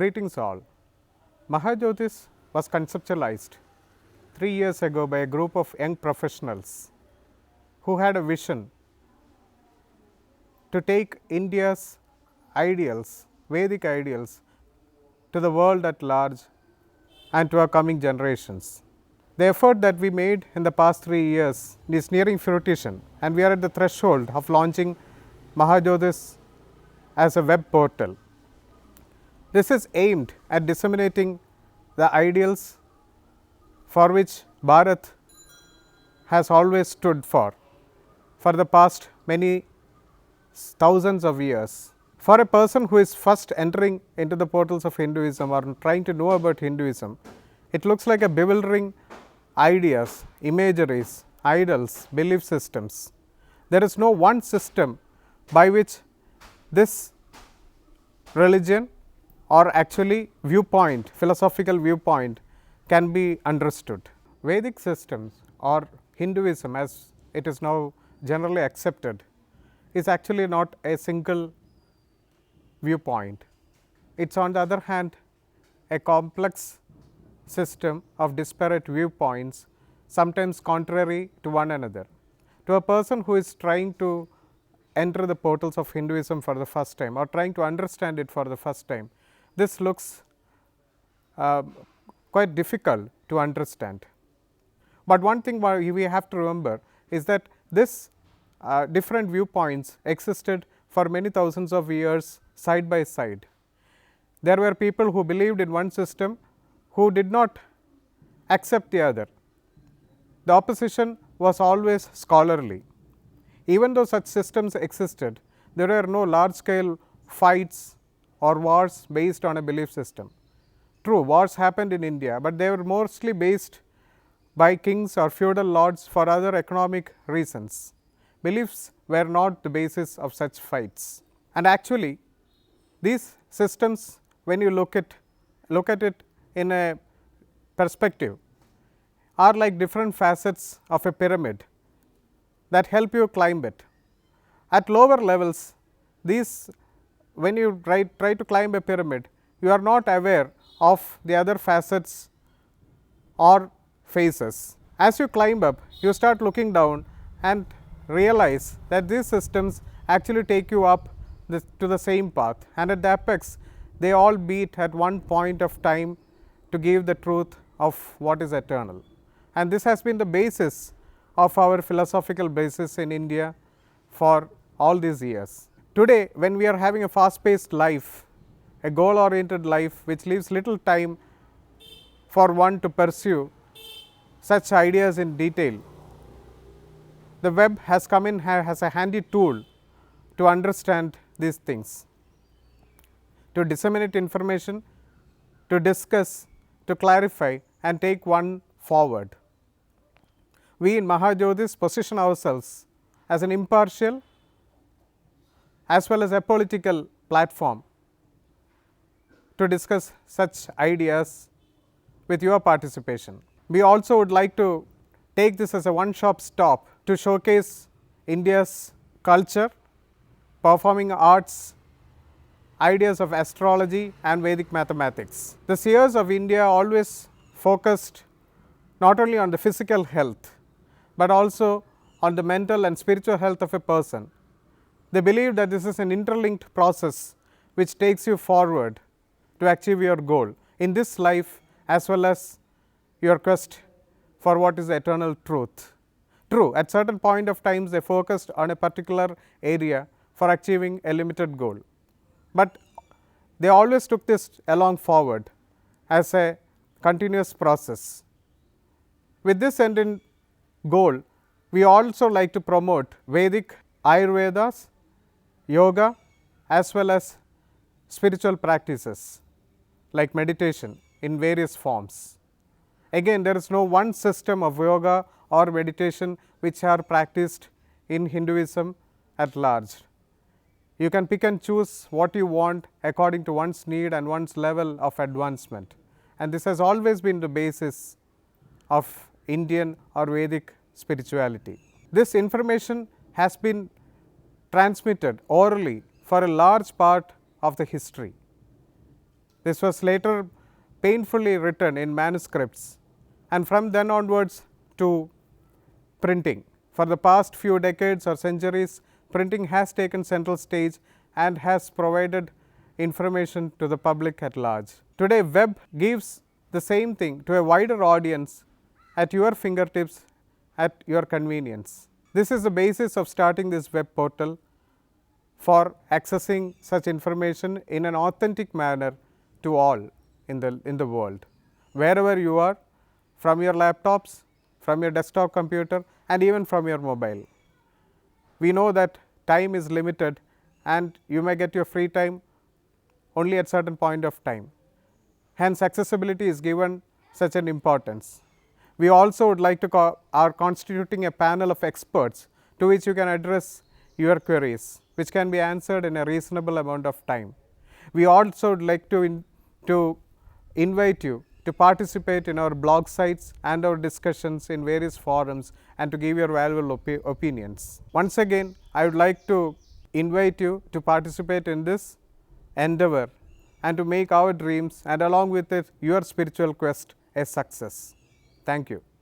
Greetings all. Mahajyothis was conceptualized 3 years ago by a group of young professionals who had a vision to take India's ideals, Vedic ideals, to the world at large and to our coming generations. The effort that we made in the past 3 years is nearing fruition, and we are at the threshold of launching Mahajyothis as a web portal. This is aimed at disseminating the ideals for which Bharath has always stood for the past many thousands of years. For a person who is first entering into the portals of Hinduism or trying to know about Hinduism, it looks like a bewildering ideas, imageries, idols, belief systems. There is no one system by which this religion or actually viewpoint, philosophical viewpoint can be understood. Vedic systems or Hinduism as it is now generally accepted is actually not a single viewpoint. It is on the other hand a complex system of disparate viewpoints, sometimes contrary to one another. To a person who is trying to enter the portals of Hinduism for the first time or trying to understand it for the first time, this looks quite difficult to understand. But one thing we have to remember is that this different viewpoints existed for many thousands of years side by side. There were people who believed in one system who did not accept the other. The opposition was always scholarly. Even though such systems existed, there were no large scale fights or wars based on a belief system. True, wars happened in India, but they were mostly based by kings or feudal lords for other economic reasons. Beliefs were not the basis of such fights. And actually, these systems, when you look at it in a perspective, are like different facets of a pyramid that help you climb it. At lower levels, these when you try to climb a pyramid, you are not aware of the other facets or phases. As you climb up, you start looking down and realize that these systems actually take you up to the same path, and at the apex they all meet at one point of time to give the truth of what is eternal. And this has been the basis of our philosophical basis in India for all these years. Today, when we are having a fast paced life, a goal oriented life which leaves little time for one to pursue such ideas in detail, the web has come in as a handy tool to understand these things, to disseminate information, to discuss, to clarify and take one forward. We in Mahajyothis position ourselves as an impartial as well as a political platform to discuss such ideas with your participation. We also would like to take this as a one-stop stop to showcase India's culture, performing arts, ideas of astrology and Vedic mathematics. The seers of India always focused not only on the physical health, but also on the mental and spiritual health of a person. They believe that this is an interlinked process which takes you forward to achieve your goal in this life as well as your quest for what is eternal truth. True, at certain point of times they focused on a particular area for achieving a limited goal, but they always took this along forward as a continuous process. With this end in goal, we also like to promote Vedic, Ayurvedas, yoga as well as spiritual practices like meditation in various forms. Again, there is no one system of yoga or meditation which are practiced in Hinduism at large. You can pick and choose what you want according to one's need and one's level of advancement, and this has always been the basis of Indian or Vedic spirituality. This information has been transmitted orally for a large part of the history. This was later painfully written in manuscripts, and from then onwards to printing. For the past few decades or centuries, printing has taken central stage and has provided information to the public at large. Today, web gives the same thing to a wider audience at your fingertips, at your convenience. This is the basis of starting this web portal for accessing such information in an authentic manner to all in the world, wherever you are, from your laptops, from your desktop computer, and even from your mobile. We know that time is limited and you may get your free time only at certain point of time. Hence, accessibility is given such an importance. We also would like to are constituting a panel of experts to which you can address your queries, which can be answered in a reasonable amount of time. We also would like to invite you to participate in our blog sites and our discussions in various forums and to give your valuable opinions. Once again, I would like to invite you to participate in this endeavor and to make our dreams and along with it your spiritual quest a success. Thank you.